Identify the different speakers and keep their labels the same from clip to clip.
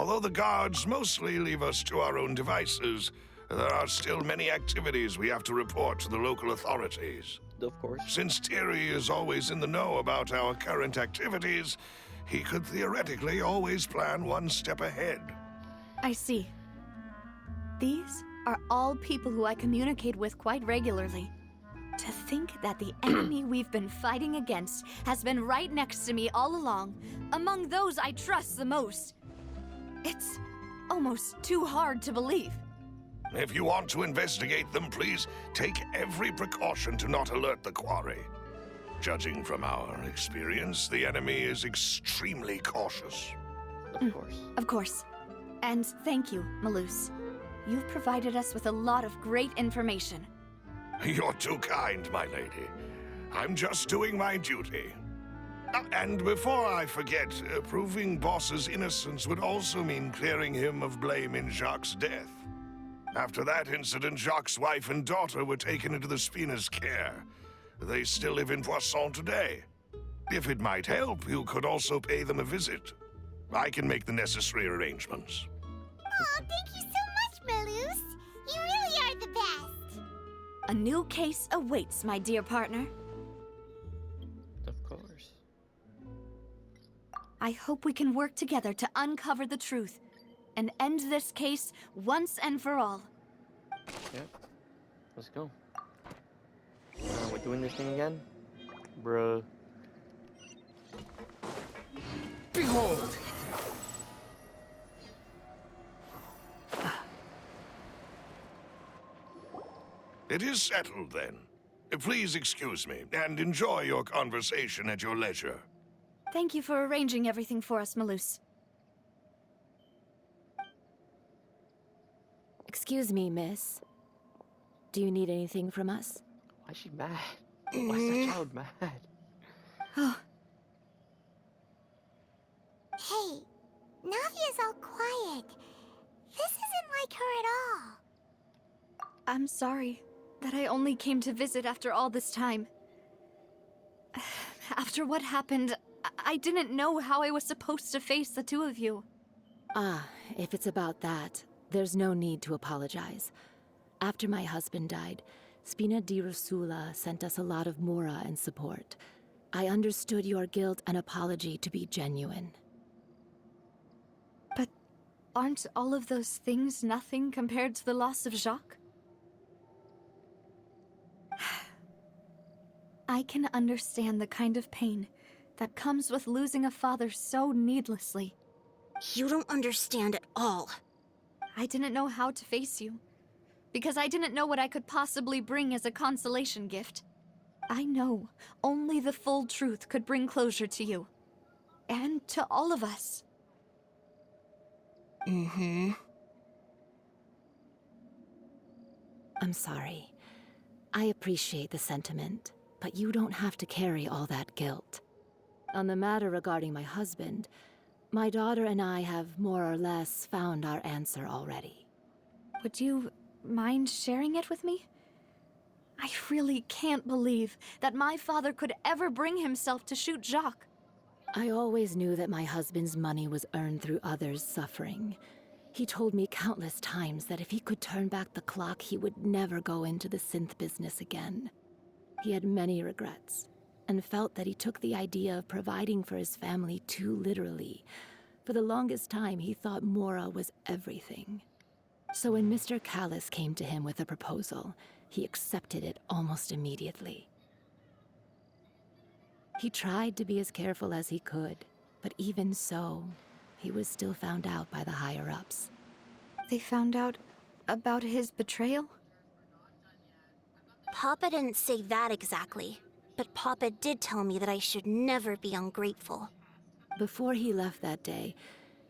Speaker 1: Although the guards mostly leave us to our own devices, there are still many activities we have to report to the local authorities.
Speaker 2: Of course.
Speaker 1: Since Thierry is always in the know about our current activities, he could theoretically always plan one step ahead.
Speaker 3: I see. These are all people who I communicate with quite regularly. To think that the enemy we've been fighting against has been right next to me all along, among those I trust the most. It's almost too hard to believe.
Speaker 1: If you want to investigate them, please take every precaution to not alert the quarry. Judging from our experience, the enemy is extremely cautious.
Speaker 2: Of course.
Speaker 3: Of course. And thank you, Malus. You've provided us with a lot of great information.
Speaker 1: You're too kind, my lady. I'm just doing my duty. And before I forget, proving Boss's innocence would also mean clearing him of blame in Jacques' death. After that incident, Jacques' wife and daughter were taken into the Spina's care. They still live in Poisson today. If it might help, you could also pay them a visit. I can make the necessary arrangements.
Speaker 4: Oh, thank you so much, Malus. You really are the best.
Speaker 3: A new case awaits, my dear partner.
Speaker 2: Of course.
Speaker 3: I hope we can work together to uncover the truth and end this case once and for all.
Speaker 2: Yep. Let's go. We're doing this thing again? Bruh.
Speaker 5: Behold!
Speaker 1: It is settled, then. Please excuse me, and enjoy your conversation at your leisure.
Speaker 3: Thank you for arranging everything for us, Malus.
Speaker 6: Excuse me, miss. Do you need anything from us?
Speaker 2: Why is she mad? Why is that child mad?
Speaker 3: Oh,
Speaker 4: Hey, Navia's all quiet. This isn't like her at all.
Speaker 3: I'm sorry that I only came to visit after all this time. After what happened, I didn't know how I was supposed to face the two of you.
Speaker 6: Ah, if it's about that, there's no need to apologize. After my husband died, Spina di Rosula sent us a lot of mora and support. I understood your guilt and apology to be genuine.
Speaker 3: But aren't all of those things nothing compared to the loss of Jacques? I can understand the kind of pain that comes with losing a father so needlessly.
Speaker 4: You don't understand at all.
Speaker 3: I didn't know how to face you, because I didn't know what I could possibly bring as a consolation gift. I know only the full truth could bring closure to you, and to all of us.
Speaker 6: I'm sorry. I appreciate the sentiment, but you don't have to carry all that guilt. On the matter regarding my husband, my daughter and I have more or less found our answer already.
Speaker 3: Would you mind sharing it with me? I really can't believe that my father could ever bring himself to shoot Jacques.
Speaker 6: I always knew that my husband's money was earned through others' suffering. He told me countless times that if he could turn back the clock, he would never go into the synth business again. He had many regrets, and felt that he took the idea of providing for his family too literally. For the longest time, he thought Mora was everything. So when Mr. Callis came to him with a proposal, he accepted it almost immediately. He tried to be as careful as he could, but even so, he was still found out by the higher-ups.
Speaker 3: They found out about his betrayal?
Speaker 4: Papa didn't say that exactly, but Papa did tell me that I should never be ungrateful.
Speaker 6: Before he left that day,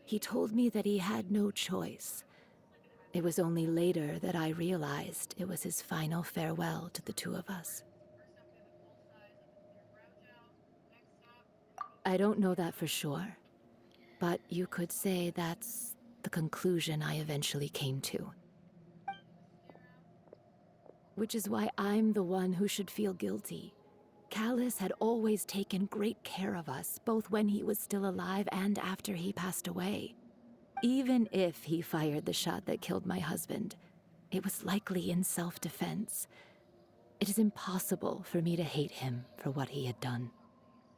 Speaker 6: he told me that he had no choice. It was only later that I realized it was his final farewell to the two of us. I don't know that for sure, but you could say that's the conclusion I eventually came to. Which is why I'm the one who should feel guilty. Callis had always taken great care of us, both when he was still alive and after he passed away. Even if he fired the shot that killed my husband, it was likely in self-defense. It is impossible for me to hate him for what he had done.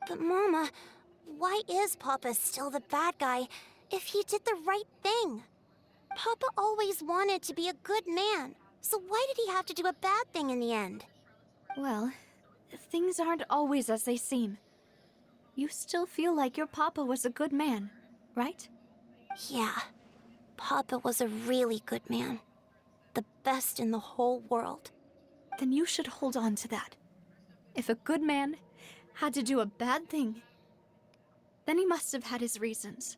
Speaker 4: But Mama, why is Papa still the bad guy if he did the right thing? Papa always wanted to be a good man, so why did he have to do a bad thing in the end?
Speaker 3: Well, things aren't always as they seem. You still feel like your papa was a good man, right?
Speaker 4: Yeah, Papa was a really good man. The best in the whole world.
Speaker 3: Then you should hold on to that. If a good man had to do a bad thing, then he must have had his reasons.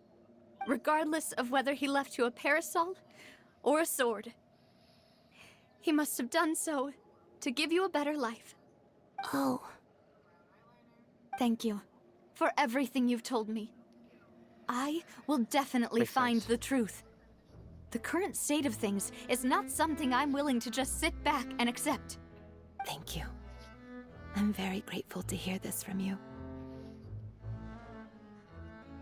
Speaker 3: Regardless of whether he left you a parasol or a sword. He must have done so to give you a better life.
Speaker 4: Oh.
Speaker 3: Thank you for everything you've told me. I will definitely
Speaker 2: Makes
Speaker 3: find
Speaker 2: sense.
Speaker 3: the truth. The current state of things is not something I'm willing to just sit back and accept.
Speaker 6: Thank you. I'm very grateful to hear this from you.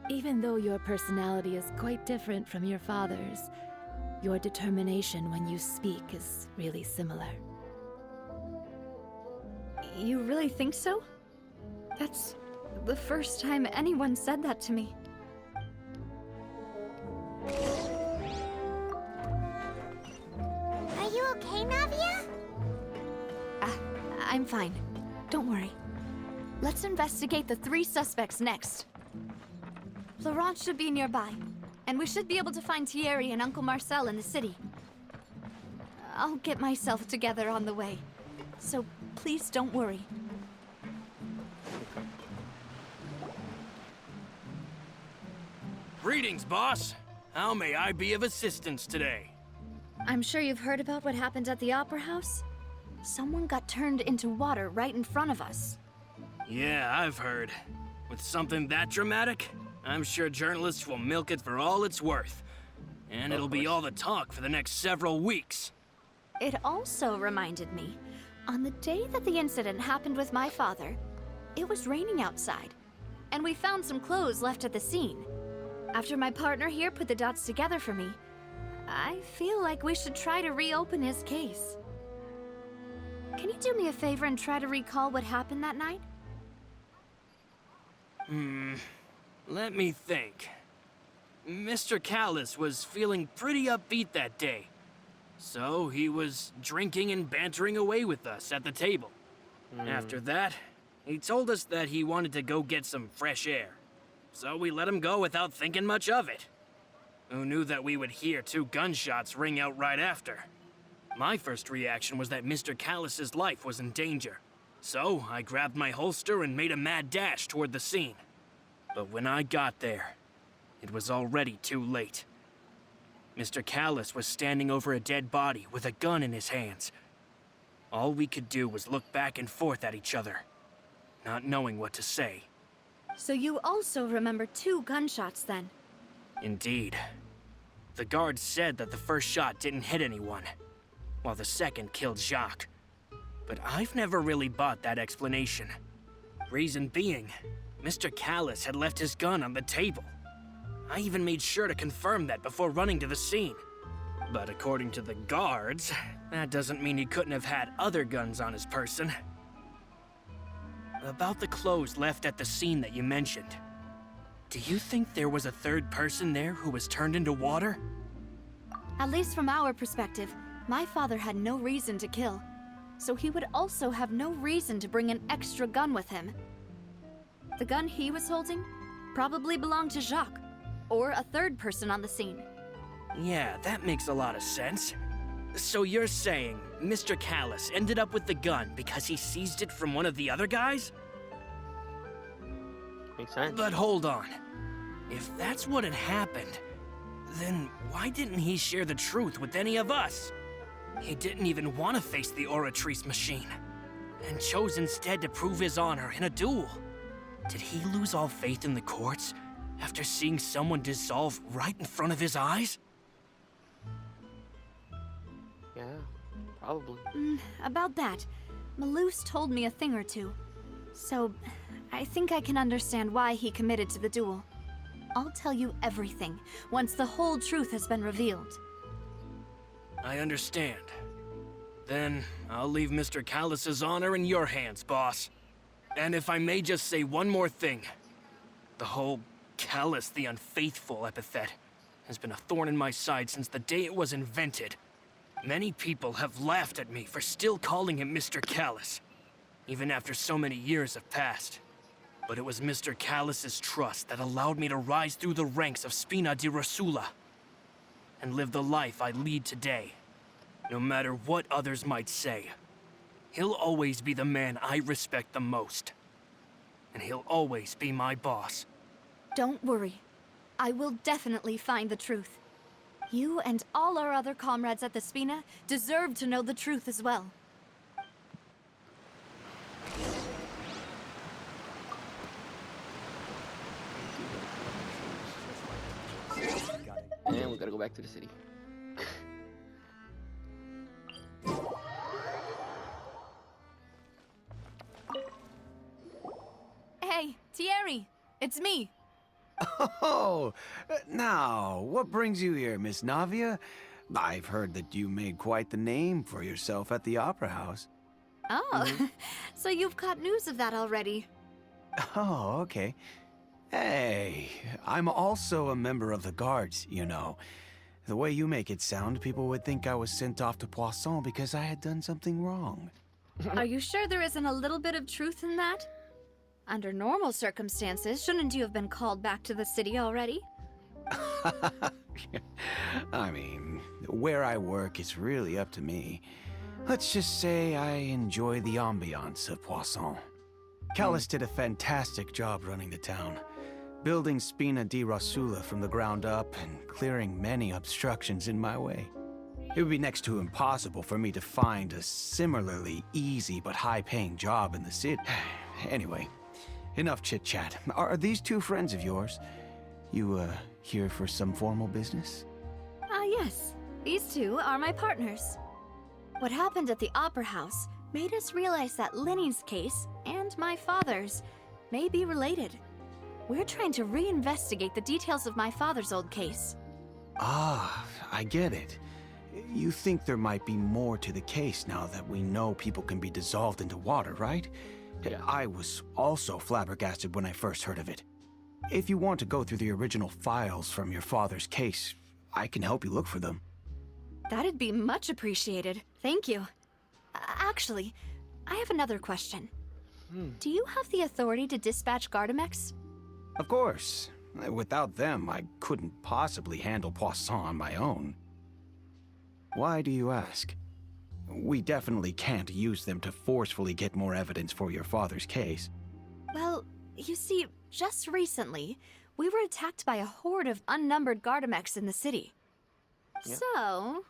Speaker 6: Even though your personality is quite different from your father's, your determination when you speak is really similar.
Speaker 3: You really think so? That's the first time anyone said that to me.
Speaker 4: Are you okay, Navia?
Speaker 3: I'm fine. Don't worry. Let's investigate the 3 suspects next. Laurent should be nearby, and we should be able to find Thierry and Uncle Marcel in the city. I'll get myself together on the way, so please don't worry.
Speaker 7: Greetings, boss. How may I be of assistance today?
Speaker 3: I'm sure you've heard about what happened at the Opera House. Someone got turned into water right in front of us.
Speaker 7: Yeah, I've heard. With something that dramatic, I'm sure journalists will milk it for all it's worth. And it'll be all the talk for the next several weeks.
Speaker 3: It also reminded me, on the day that the incident happened with my father, it was raining outside, and we found some clothes left at the scene. After my partner here put the dots together for me, I feel like we should try to reopen his case. Can you do me a favor and try to recall what happened that night?
Speaker 7: Let me think. Mr. Callis was feeling pretty upbeat that day. So he was drinking and bantering away with us at the table. After that, he told us that he wanted to go get some fresh air. So we let him go without thinking much of it. Who knew that we would hear 2 gunshots ring out right after? My first reaction was that Mr. Callis's life was in danger. So I grabbed my holster and made a mad dash toward the scene. But when I got there, it was already too late. Mr. Callis was standing over a dead body with a gun in his hands. All we could do was look back and forth at each other, not knowing what to say.
Speaker 3: So you also remember 2 gunshots then?
Speaker 7: Indeed. The guard said that the first shot didn't hit anyone, while the second killed Jacques. But I've never really bought that explanation. Reason being, Mr. Callis had left his gun on the table. I even made sure to confirm that before running to the scene. But according to the guards, that doesn't mean he couldn't have had other guns on his person. About the clothes left at the scene that you mentioned, do you think there was a 3rd person there who was turned into water?
Speaker 3: At least from our perspective, my father had no reason to kill. So he would also have no reason to bring an extra gun with him. The gun he was holding probably belonged to Jacques, or a 3rd person on the scene.
Speaker 7: Yeah, that makes a lot of sense. So you're saying Mr. Callis ended up with the gun because he seized it from one of the other guys?
Speaker 2: Makes sense.
Speaker 7: But hold on. If that's what had happened, then why didn't he share the truth with any of us? He didn't even want to face the Oratrice machine, and chose instead to prove his honor in a duel. Did he lose all faith in the courts after seeing someone dissolve right in front of his eyes?
Speaker 2: Yeah, probably.
Speaker 3: About that, Malouse told me a thing or two. So, I think I can understand why he committed to the duel. I'll tell you everything once the whole truth has been revealed.
Speaker 7: I understand. Then I'll leave Mr. Callus's honor in your hands, boss. And if I may just say one more thing. The whole Callus the Unfaithful epithet has been a thorn in my side since the day it was invented. Many people have laughed at me for still calling him Mr. Callus, even after so many years have passed. But it was Mr. Callus's trust that allowed me to rise through the ranks of Spina di Rosula and live the life I lead today. No matter what others might say, he'll always be the man I respect the most. And he'll always be my boss.
Speaker 3: Don't worry. I will definitely find the truth. You and all our other comrades at the Spina deserve to know the truth as well.
Speaker 2: And we gotta go back to the city.
Speaker 3: Hey, Thierry, it's me.
Speaker 5: Oh, now, what brings you here, Miss Navia? I've heard that you made quite the name for yourself at the Opera House.
Speaker 3: Oh, so you've caught news of that already.
Speaker 5: Oh, okay. Hey, I'm also a member of the Guards, you know. The way you make it sound, people would think I was sent off to Poisson because I had done something wrong.
Speaker 3: Are you sure there isn't a little bit of truth in that? Under normal circumstances, shouldn't you have been called back to the city already?
Speaker 5: I mean, where I work is really up to me. Let's just say I enjoy the ambiance of Poisson. Callus did a fantastic job running the town, building Spina di Rosula from the ground up and clearing many obstructions in my way. It would be next to impossible for me to find a similarly easy but high-paying job in the city. Anyway, enough chit-chat. Are these two friends of yours? You, here for some formal business?
Speaker 3: Yes. These two are my partners. What happened at the Opera House made us realize that Linny's case and my father's may be related. We're trying to reinvestigate the details of my father's old case.
Speaker 5: Ah, I get it. You think there might be more to the case now that we know people can be dissolved into water, right?
Speaker 2: Yeah.
Speaker 5: I was also flabbergasted when I first heard of it. If you want to go through the original files from your father's case, I can help you look for them.
Speaker 3: That'd be much appreciated. Thank you. Actually, I have another question. Do you have the authority to dispatch Gardamex?
Speaker 5: Of course. Without them, I couldn't possibly handle Poisson on my own. Why do you ask? We definitely can't use them to forcefully get more evidence for your father's case.
Speaker 3: Well, you see, just recently, we were attacked by a horde of unnumbered Gardamex in the city.
Speaker 2: Yeah.
Speaker 3: So,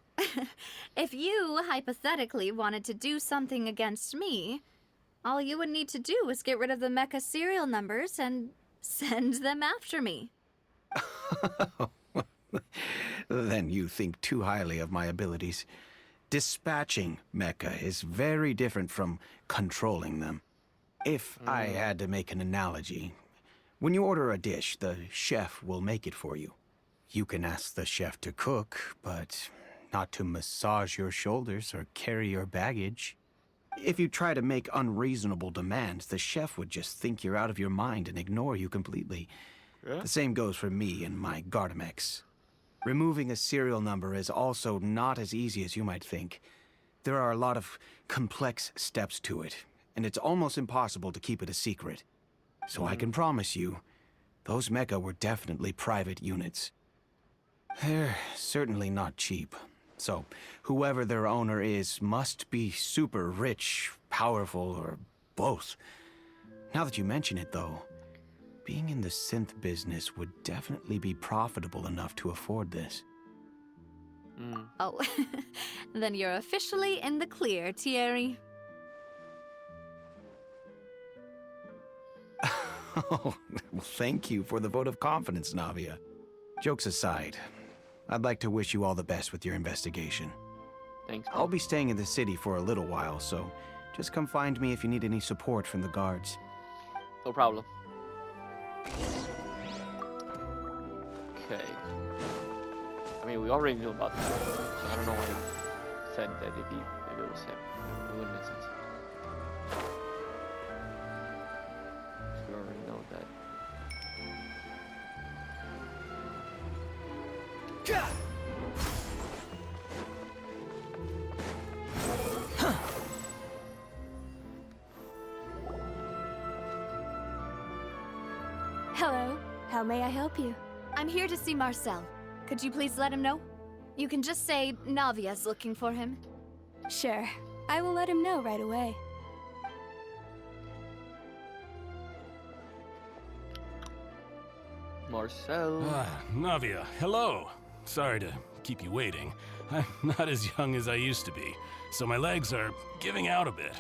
Speaker 3: if you hypothetically wanted to do something against me, all you would need to do is get rid of the mecha serial numbers and send them after me.
Speaker 5: Then you think too highly of my abilities. Dispatching mecha is very different from controlling them. If I had to make an analogy, when you order a dish, the chef will make it for you. You can ask the chef to cook, but not to massage your shoulders or carry your baggage. If you try to make unreasonable demands, the chef would just think you're out of your mind and ignore you completely.
Speaker 2: Yeah.
Speaker 5: The same goes for me and my Gardamex. Removing a serial number is also not as easy as you might think. There are a lot of complex steps to it, and it's almost impossible to keep it a secret. So I can promise you, those mecha were definitely private units. They're certainly not cheap. So, whoever their owner is must be super rich, powerful, or both. Now that you mention it, though, being in the synth business would definitely be profitable enough to afford this.
Speaker 3: Oh, then you're officially in the clear, Thierry.
Speaker 5: Oh, well, thank you for the vote of confidence, Navia. Jokes aside, I'd like to wish you all the best with your investigation.
Speaker 2: Thanks.
Speaker 5: I'll be staying in the city for a little while, so just come find me if you need any support from the guards.
Speaker 2: No problem. Okay. I mean, we already knew about that, so I don't know why he said that if it was him. It wouldn't make sense. We already know that.
Speaker 3: Hello. How may I help you? I'm here to see Marcel. Could you please let him know? You can just say Navia's looking for him.
Speaker 8: Sure. I will let him know right away.
Speaker 2: Marcel.
Speaker 9: Navia, hello. Sorry to keep you waiting. I'm not as young as I used to be, so my legs are giving out a bit.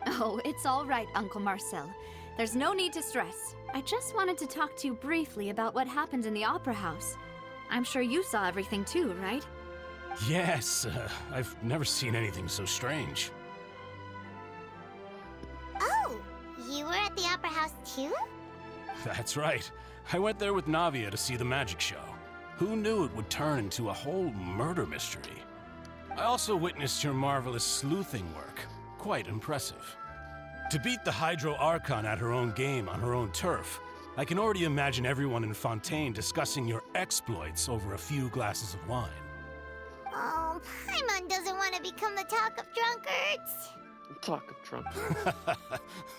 Speaker 3: Oh, it's all right, Uncle Marcel. There's no need to stress. I just wanted to talk to you briefly about what happened in the Opera House. I'm sure you saw everything too, right?
Speaker 9: Yes, I've never seen anything so strange.
Speaker 4: Oh, you were at the Opera House too?
Speaker 9: That's right. I went there with Navia to see the magic show. Who knew it would turn into a whole murder mystery? I also witnessed your marvelous sleuthing work. Quite impressive. To beat the Hydro Archon at her own game on her own turf, I can already imagine everyone in Fontaine discussing your exploits over a few glasses of wine.
Speaker 4: Oh, Paimon doesn't want to become the talk of drunkards.
Speaker 2: Talk of drunk.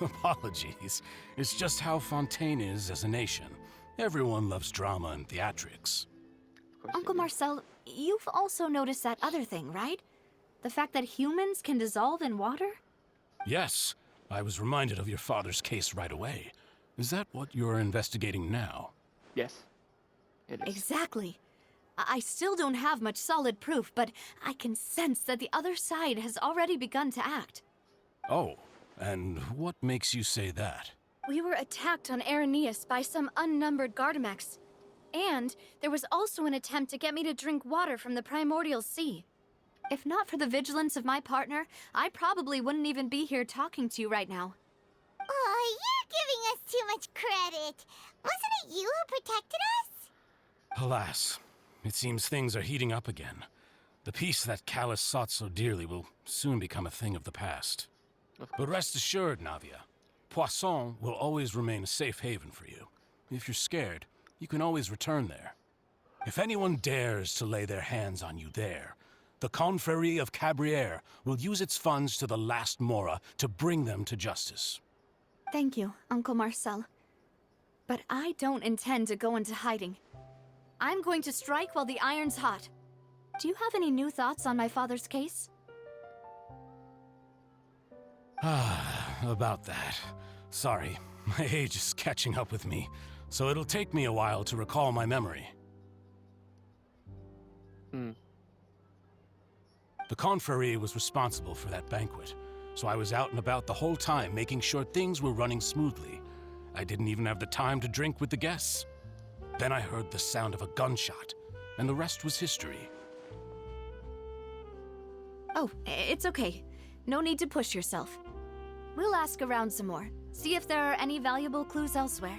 Speaker 9: Apologies. It's just how Fontaine is as a nation. Everyone loves drama and theatrics.
Speaker 2: Of course
Speaker 3: Uncle
Speaker 2: they do.
Speaker 3: Marcel, you've also noticed that other thing, right? The fact that humans can dissolve in water?
Speaker 9: Yes, I was reminded of your father's case right away. Is that what you're investigating now?
Speaker 2: Yes. It is.
Speaker 3: Exactly. I still don't have much solid proof, but I can sense that the other side has already begun to act.
Speaker 9: Oh, and what makes you say that?
Speaker 8: We were attacked on Araneus by some unnumbered Gardamex. And there was also an attempt to get me to drink water from the primordial sea.
Speaker 3: If not for the vigilance of my partner, I probably wouldn't even be here talking to you right now.
Speaker 4: Oh, you're giving us too much credit. Wasn't it you who protected us?
Speaker 9: Alas, it seems things are heating up again. The peace that Callus sought so dearly will soon become a thing of the past. But rest assured, Navia, Poisson will always remain a safe haven for you. If you're scared, you can always return there. If anyone dares to lay their hands on you there, the Confrérie of Cabrières will use its funds to the last Mora to bring them to justice.
Speaker 3: Thank you, Uncle Marcel. But I don't intend to go into hiding. I'm going to strike while the iron's hot. Do you have any new thoughts on my father's case?
Speaker 9: About that. Sorry, my age is catching up with me, so it'll take me a while to recall my memory. The Confrérie was responsible for that banquet, so I was out and about the whole time making sure things were running smoothly. I didn't even have the time to drink with the guests. Then I heard the sound of a gunshot, and the rest was history.
Speaker 3: Oh, it's okay. No need to push yourself. We'll ask around some more, see if there are any valuable clues elsewhere.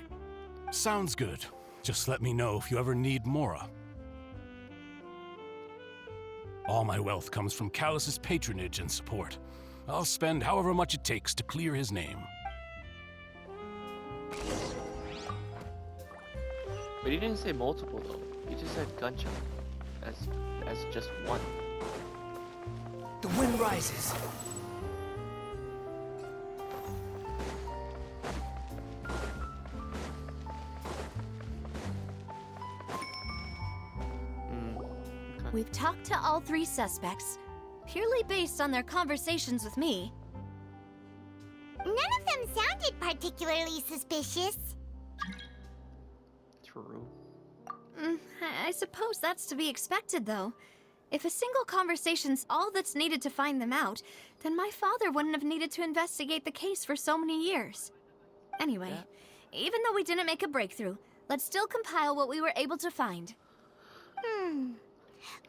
Speaker 9: Sounds good. Just let me know if you ever need Mora. All my wealth comes from Callus's patronage and support. I'll spend however much it takes to clear his name.
Speaker 2: But he didn't say multiple though. He just said gunshot. As just one.
Speaker 10: The wind rises.
Speaker 2: Okay.
Speaker 3: We've talked to all three suspects, purely based on their conversations with me.
Speaker 4: None of them sounded particularly suspicious.
Speaker 2: True.
Speaker 3: I suppose that's to be expected, though. If a single conversation's all that's needed to find them out, then my father wouldn't have needed to investigate the case for so many years. Anyway, even though we didn't make a breakthrough, let's still compile what we were able to find.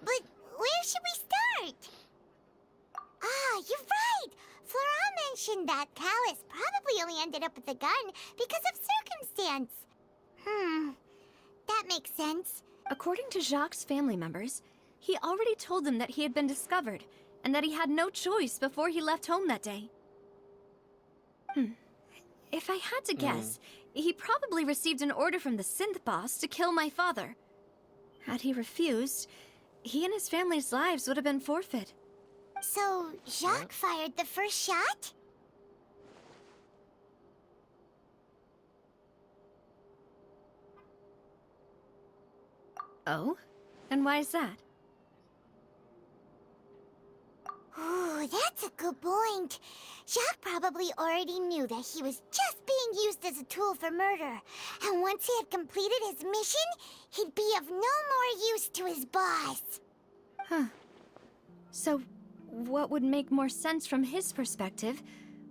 Speaker 4: But where should we start? Ah, you're right! Flora mentioned that Callus probably only ended up with the gun because of circumstance. That makes sense.
Speaker 3: According to Jacques' family members, he already told them that he had been discovered, and that he had no choice before he left home that day. If I had to guess, he probably received an order from the synth boss to kill my father. Had he refused, he and his family's lives would have been forfeit.
Speaker 4: So, Jacques fired the first shot?
Speaker 3: Oh? And why is that?
Speaker 4: Ooh, that's a good point. Jacques probably already knew that he was just being used as a tool for murder. And once he had completed his mission, he'd be of no more use to his boss.
Speaker 3: Huh. So, what would make more sense from his perspective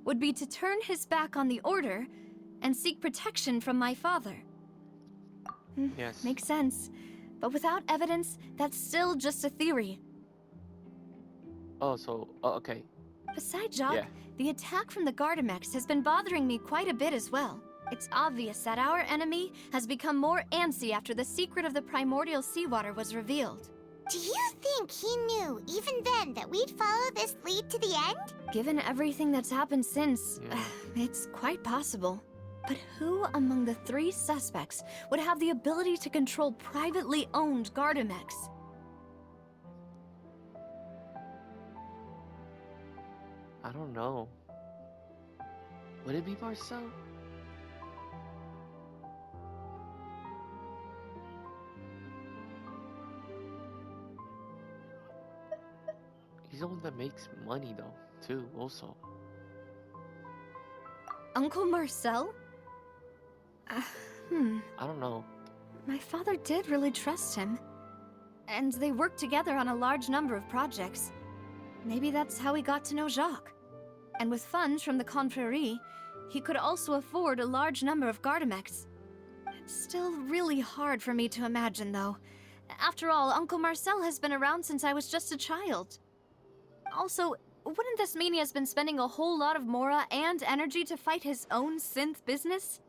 Speaker 3: would be to turn his back on the Order and seek protection from my father.
Speaker 2: Yes.
Speaker 3: Makes sense. But without evidence, that's still just a theory.
Speaker 2: Oh, so, okay.
Speaker 3: Besides Jacques,
Speaker 2: Yeah.
Speaker 3: the attack from the Gardamex has been bothering me quite a bit as well. It's obvious that our enemy has become more antsy after the secret of the primordial seawater was revealed.
Speaker 4: Do you think he knew, even then, that we'd follow this lead to the end?
Speaker 3: Given everything that's happened since,
Speaker 2: Yeah.
Speaker 3: it's quite possible. But who among the 3 suspects would have the ability to control privately owned Gardamex?
Speaker 2: I don't know. Would it be Marcel? He's the one that makes money though, too, also.
Speaker 3: Uncle Marcel?
Speaker 2: I don't know.
Speaker 3: My father did really trust him. And they worked together on a large number of projects. Maybe that's how he got to know Jacques. And with funds from the Confrérie, he could also afford a large number of Gardamex. It's still really hard for me to imagine, though. After all, Uncle Marcel has been around since I was just a child. Also, wouldn't this mean he has been spending a whole lot of mora and energy to fight his own synth business?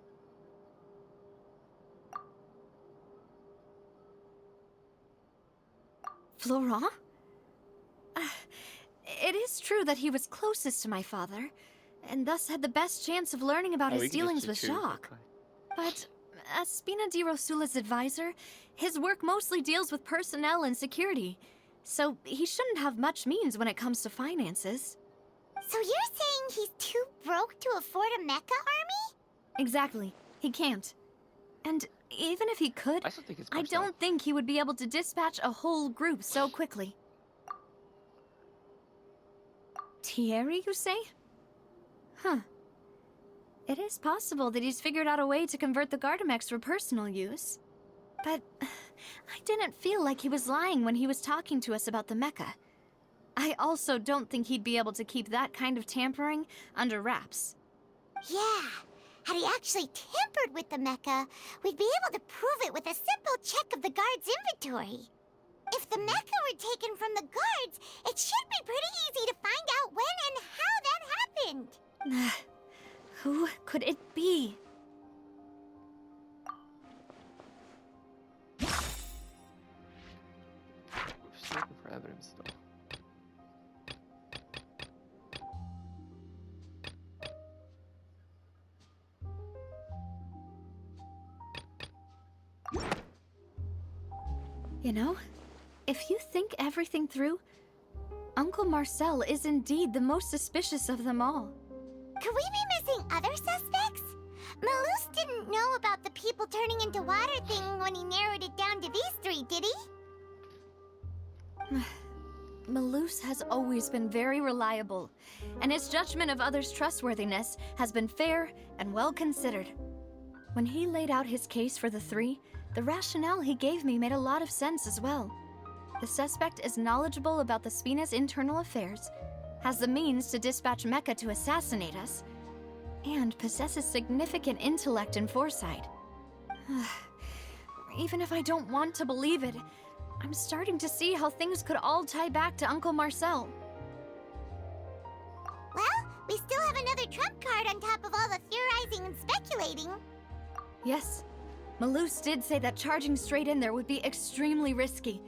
Speaker 3: Florent? It is true that he was closest to my father, and thus had the best chance of learning about his dealings with Jacques. But as Spina di Rosula's advisor, his work mostly deals with personnel and security, so he shouldn't have much means when it comes to finances.
Speaker 4: So you're saying he's too broke to afford a mecha army?
Speaker 3: Exactly. He can't. And even if he could,
Speaker 2: I still think it's
Speaker 3: I
Speaker 2: Marcel.
Speaker 3: don't think he would be able to dispatch a whole group so quickly. Thierry, you say? Huh. It is possible that he's figured out a way to convert the Gardamex for personal use. But I didn't feel like he was lying when he was talking to us about the mecha. I also don't think he'd be able to keep that kind of tampering under wraps.
Speaker 4: Yeah. Had he actually tampered with the mecha, we'd be able to prove it with a simple check of the guard's inventory. If the mecha were taken from the guards, it should be pretty easy to find out when and how that happened.
Speaker 3: Who could it be?
Speaker 2: We're just looking for evidence though.
Speaker 3: You know, if you think everything through, Uncle Marcel is indeed the most suspicious of them all.
Speaker 4: Could we be missing other suspects? Malus didn't know about the people turning into water thing when he narrowed it down to these 3, did he?
Speaker 3: Malus has always been very reliable, and his judgment of others' trustworthiness has been fair and well considered. When he laid out his case for the 3, the rationale he gave me made a lot of sense as well. The suspect is knowledgeable about the Spina's internal affairs, has the means to dispatch Mecha to assassinate us, and possesses significant intellect and foresight. Even if I don't want to believe it, I'm starting to see how things could all tie back to Uncle Marcel.
Speaker 4: Well, we still have another trump card on top of all the theorizing and speculating.
Speaker 3: Yes, Malus did say that charging straight in there would be extremely risky.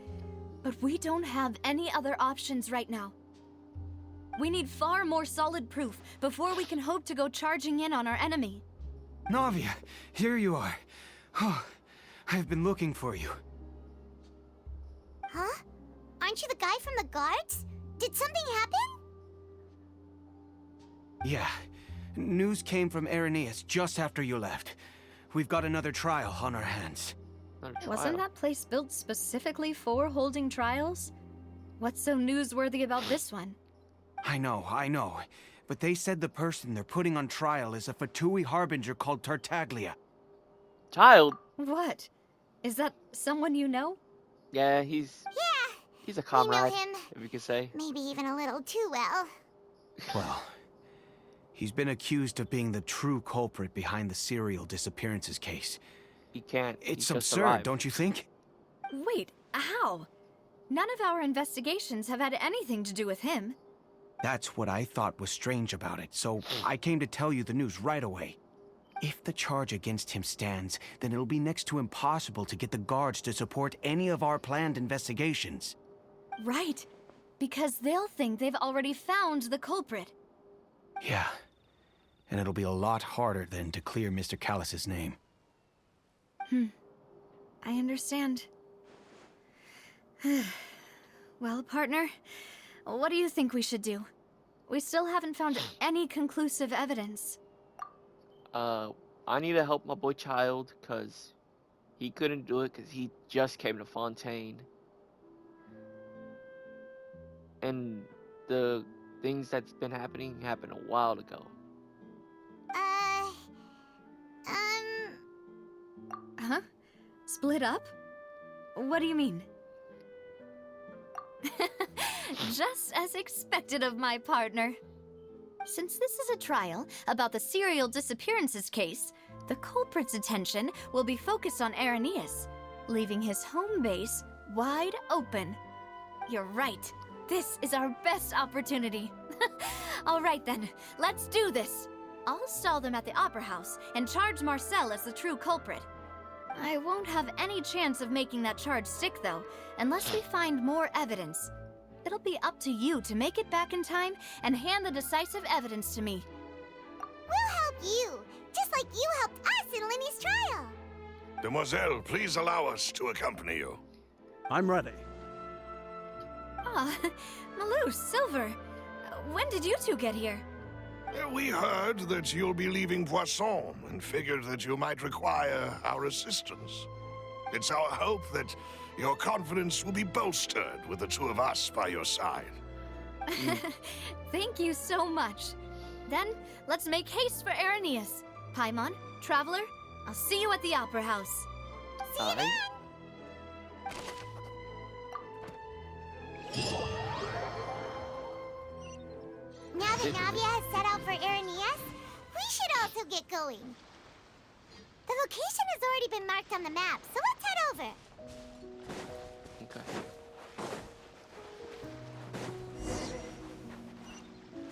Speaker 3: But we don't have any other options right now. We need far more solid proof before we can hope to go charging in on our enemy.
Speaker 5: Navia, here you are. Oh, I've been looking for you.
Speaker 4: Huh? Aren't you the guy from the guards? Did something happen?
Speaker 5: Yeah. News came from Irenaeus just after you left. We've got another trial on our hands.
Speaker 3: Wasn't that place built specifically for holding trials? What's so newsworthy about this one?
Speaker 5: I know. But they said the person they're putting on trial is a Fatui harbinger called Tartaglia.
Speaker 2: Child?
Speaker 3: What? Is that someone you know?
Speaker 2: Yeah, he's a comrade,
Speaker 4: him.
Speaker 2: if you could say.
Speaker 4: Maybe even a little too well.
Speaker 5: Well, he's been accused of being the true culprit behind the serial disappearances case.
Speaker 2: He can't.
Speaker 5: It's
Speaker 2: he's just
Speaker 5: absurd,
Speaker 2: alive.
Speaker 5: don't you think?
Speaker 3: Wait, how? None of our investigations have had anything to do with him.
Speaker 5: That's what I thought was strange about it, so I came to tell you the news right away. If the charge against him stands, then it'll be next to impossible to get the guards to support any of our planned investigations.
Speaker 3: Right, because they'll think they've already found the culprit.
Speaker 5: Yeah, and it'll be a lot harder then to clear Mr. Callus's name.
Speaker 3: I understand. Well, partner, what do you think we should do? We still haven't found any conclusive evidence.
Speaker 2: I need to help my boy Child, because he couldn't do it because he just came to Fontaine. And the things that's been happening happened a while ago.
Speaker 3: Huh? Split up? What do you mean? Just as expected of my partner. Since this is a trial about the serial disappearances case, the culprit's attention will be focused on Irenaeus, leaving his home base wide open. You're right. This is our best opportunity. All right then, let's do this. I'll stall them at the Opera House and charge Marcel as the true culprit. I won't have any chance of making that charge stick, though, unless we find more evidence. It'll be up to you to make it back in time and hand the decisive evidence to me.
Speaker 4: We'll help you, just like you helped us in Linny's trial.
Speaker 1: Demoiselle, please allow us to accompany you.
Speaker 11: I'm ready.
Speaker 3: Ah, Malus, Silver. When did you two get here?
Speaker 1: We heard that you'll be leaving Poisson and figured that you might require our assistance. It's our hope that your confidence will be bolstered with the two of us by your side.
Speaker 3: Thank you so much. Then, let's make haste for Irenaeus. Paimon, Traveler, I'll see you at the Opera House.
Speaker 4: See you then! Now that Navia has set out for Irenaeus, we should also get going. The location has already been marked on the map, so let's head over.
Speaker 2: Okay.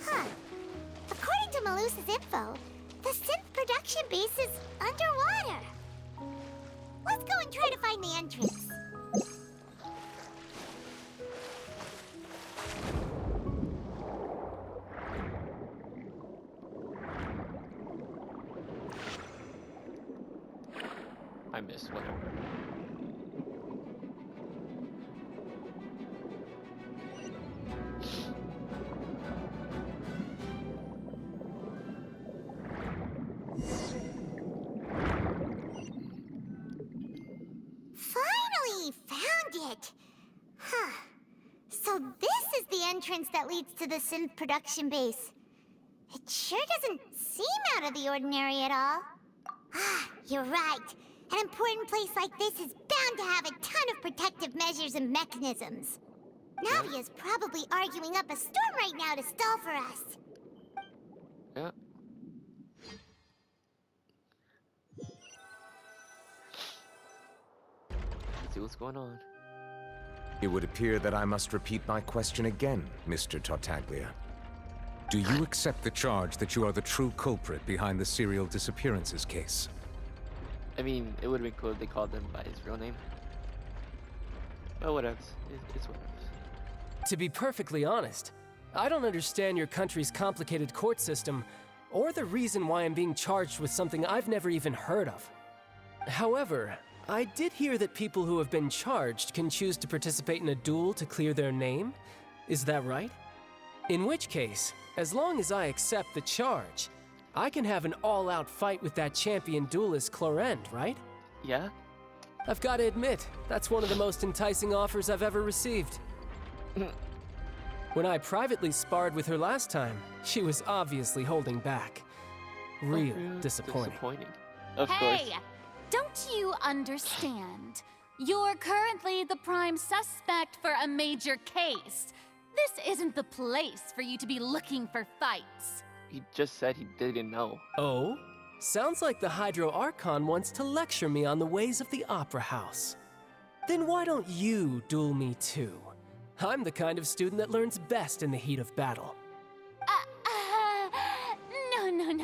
Speaker 4: Huh. According to Malus's info, the synth production base is underwater. Let's go and try to find the entrance.
Speaker 2: I missed whatever.
Speaker 4: Finally found it! Huh. So this is the entrance that leads to the synth production base. It sure doesn't seem out of the ordinary at all. Ah, you're right. An important place like this is bound to have a ton of protective measures and mechanisms. Navia's probably arguing up a storm right now to stall for us.
Speaker 2: Yeah. Let's see what's going on.
Speaker 12: It would appear that I must repeat my question again, Mr. Tartaglia. Do you accept the charge that you are the true culprit behind the serial disappearances case?
Speaker 2: I mean, it would have been cool if they called him by his real name. But whatever. It's whatever.
Speaker 10: To be perfectly honest, I don't understand your country's complicated court system or the reason why I'm being charged with something I've never even heard of. However, I did hear that people who have been charged can choose to participate in a duel to clear their name. Is that right? In which case, as long as I accept the charge, I can have an all-out fight with that champion duelist Clorend, right?
Speaker 2: Yeah?
Speaker 10: I've got to admit, that's one of the most enticing offers I've ever received. When I privately sparred with her last time, she was obviously holding back. Real disappointing.
Speaker 2: Of course.
Speaker 11: Hey, don't you understand? You're currently the prime suspect for a major case. This isn't the place for you to be looking for fights.
Speaker 2: He just said he didn't know.
Speaker 10: Oh? Sounds like the Hydro Archon wants to lecture me on the ways of the Opera House. Then why don't you duel me too? I'm the kind of student that learns best in the heat of battle.
Speaker 11: No.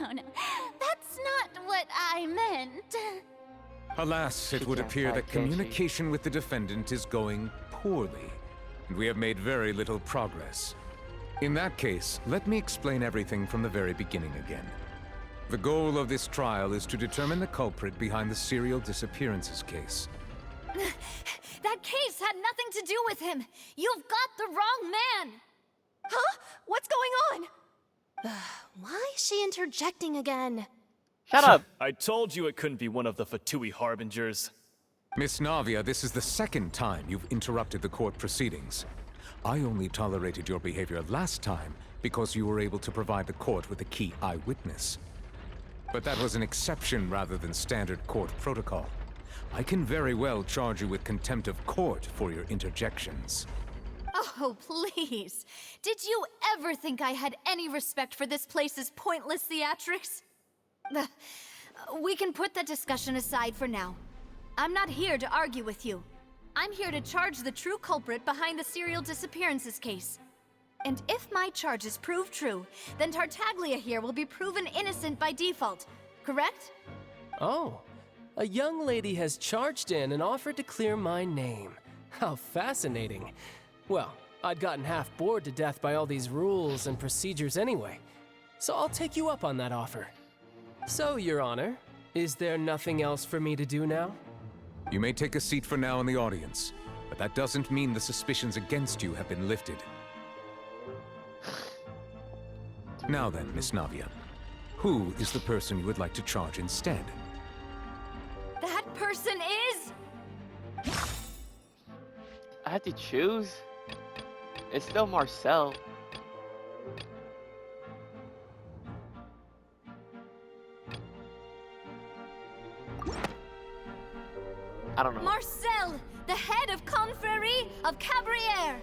Speaker 11: That's not what I meant.
Speaker 12: Alas, it would appear that communication with the defendant is going poorly, and we have made very little progress. In that case, let me explain everything from the very beginning again. The goal of this trial is to determine the culprit behind the serial disappearances case.
Speaker 3: That case had nothing to do with him. You've got the wrong man.
Speaker 4: Huh? What's going on? Why is she interjecting again?
Speaker 2: Shut up!
Speaker 13: I told you it couldn't be one of the Fatui Harbingers.
Speaker 12: Miss Navia, this is the second time you've interrupted the court proceedings. I only tolerated your behavior last time because you were able to provide the court with a key eyewitness. But that was an exception rather than standard court protocol. I can very well charge you with contempt of court for your interjections.
Speaker 3: Oh, please. Did you ever think I had any respect for this place's pointless theatrics? We can put that discussion aside for now. I'm not here to argue with you. I'm here to charge the true culprit behind the serial disappearances case. And if my charges prove true, then Tartaglia here will be proven innocent by default, correct?
Speaker 10: Oh, a young lady has charged in and offered to clear my name. How fascinating. Well, I'd gotten half bored to death by all these rules and procedures anyway, so I'll take you up on that offer. So, Your Honor, is there nothing else for me to do now?
Speaker 12: You may take a seat for now in the audience, but that doesn't mean the suspicions against you have been lifted. Now then, Miss Navia, who is the person you would like to charge instead?
Speaker 3: That person is...
Speaker 2: I have to choose? It's still Marcel. I don't know.
Speaker 3: Marcel, the head of Confrérie of Cabrières.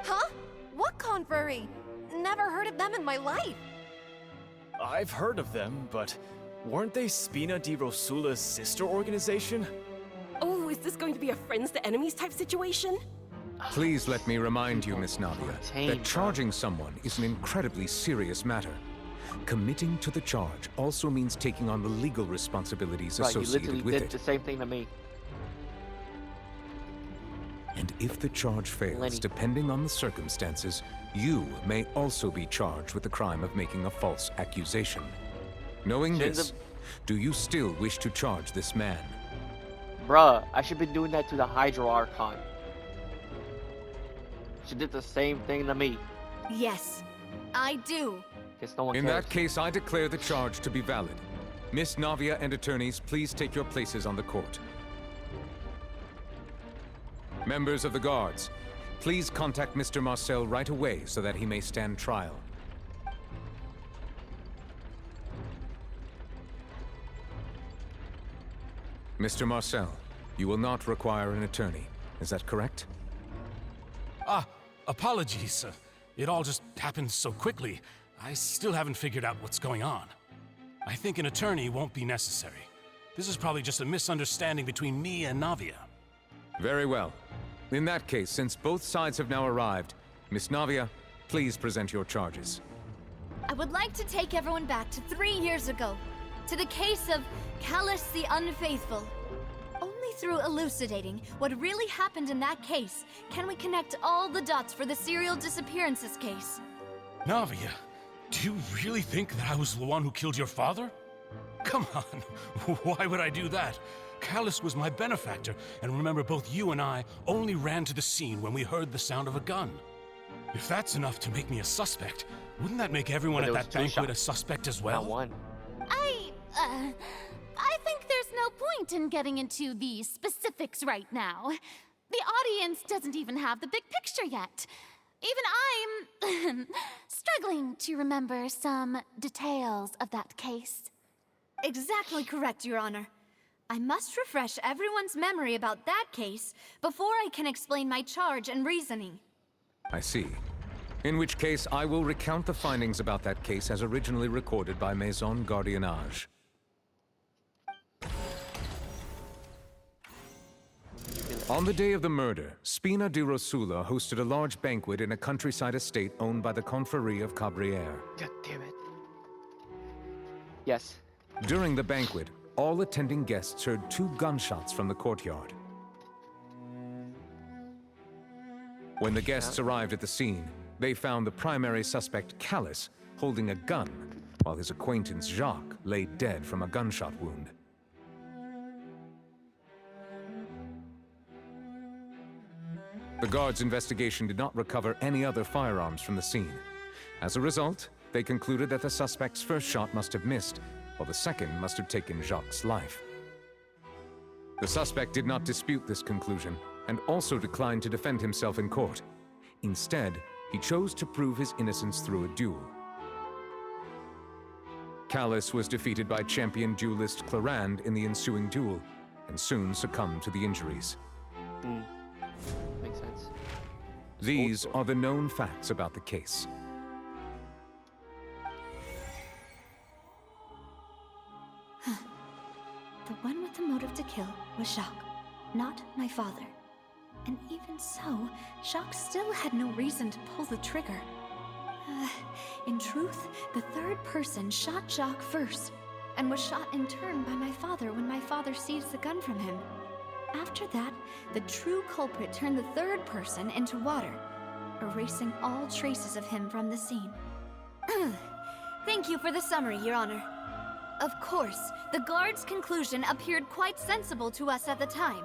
Speaker 4: Huh? What confrérie? Never heard of them in my life.
Speaker 13: I've heard of them, but weren't they Spina di Rosula's sister organization?
Speaker 14: Oh, is this going to be a friends to enemies type situation?
Speaker 12: Please let me remind you, Miss Navia, that charging someone is an incredibly serious matter. Committing to the charge also means taking on the legal responsibilities associated with it.
Speaker 2: You literally did the same thing to me.
Speaker 12: And if the charge fails, depending on the circumstances, you may also be charged with the crime of making a false accusation. Knowing this, do you still wish to charge this man?
Speaker 2: Bruh, I should have been doing that to the Hydro Archon. She did the same thing to me.
Speaker 3: Yes, I do.
Speaker 2: Guess no one
Speaker 12: In
Speaker 2: cares.
Speaker 12: that case, I declare the charge to be valid. Miss Navia and attorneys, please take your places on the court. Members of the guards, please contact Mr. Marcel right away so that he may stand trial. Mr. Marcel, you will not require an attorney. Is that correct?
Speaker 9: Apologies. It all just happened so quickly. I still haven't figured out what's going on. I think an attorney won't be necessary. This is probably just a misunderstanding between me and Navia.
Speaker 12: Very well. In that case, since both sides have now arrived, Miss Navia, please present your charges.
Speaker 3: I would like to take everyone back to 3 years ago, to the case of Callus the Unfaithful. Only through elucidating what really happened in that case can we connect all the dots for the serial disappearances case.
Speaker 9: Navia, do you really think that I was the one who killed your father? Come on, why would I do that? Callus was my benefactor, and remember, both you and I only ran to the scene when we heard the sound of a gun. If that's enough to make me a suspect, wouldn't that make everyone at that banquet a suspect as well?
Speaker 2: Not one.
Speaker 11: I think there's no point in getting into the specifics right now. The audience doesn't even have the big picture yet. Even I'm struggling to remember some details of that case.
Speaker 3: Exactly correct, Your Honor. I must refresh everyone's memory about that case before I can explain my charge and reasoning.
Speaker 12: I see. In which case, I will recount the findings about that case as originally recorded by Maison Gardiennage. On the day of the murder, Spina di Rosula hosted a large banquet in a countryside estate owned by the Confrérie of Cabrières.
Speaker 2: God damn it. Yes.
Speaker 12: During the banquet, all attending guests heard 2 gunshots from the courtyard. When the guests arrived at the scene, they found the primary suspect, Callus, holding a gun, while his acquaintance, Jacques, lay dead from a gunshot wound. The guards' investigation did not recover any other firearms from the scene. As a result, they concluded that the suspect's first shot must have missed, while the second must have taken Jacques' life. The suspect did not dispute this conclusion, and also declined to defend himself in court. Instead, he chose to prove his innocence through a duel. Callus was defeated by champion duelist Clarande in the ensuing duel, and soon succumbed to the injuries.
Speaker 2: Makes sense.
Speaker 12: These are the known facts about the case.
Speaker 3: The one with the motive to kill was Jacques, not my father. And even so, Jacques still had no reason to pull the trigger. In truth, the third person shot Jacques first, and was shot in turn by my father when my father seized the gun from him. After that, the true culprit turned the third person into water, erasing all traces of him from the scene. Thank you for the summary, Your Honor. Of course, the guard's conclusion appeared quite sensible to us at the time.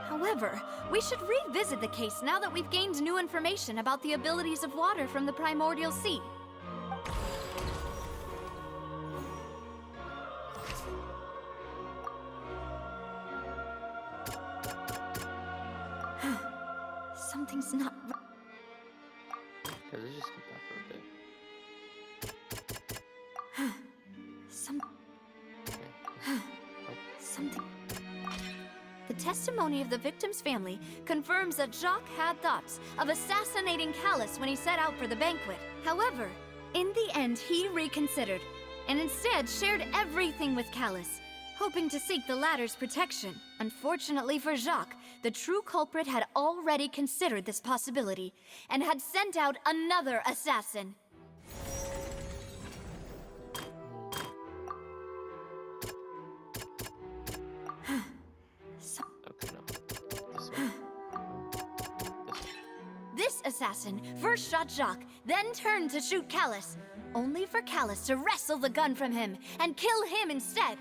Speaker 3: However, we should revisit the case now that we've gained new information about the abilities of water from the primordial sea. Something's not right.
Speaker 2: Okay, let's just keep that for a bit.
Speaker 3: Something. The testimony of the victim's family confirms that Jacques had thoughts of assassinating Callus when he set out for the banquet. However, in the end, he reconsidered, and instead shared everything with Callus, hoping to seek the latter's protection. Unfortunately for Jacques, the true culprit had already considered this possibility, and had sent out another assassin. This assassin first shot Jacques, then turned to shoot Callus, only for Callus to wrestle the gun from him and kill him instead.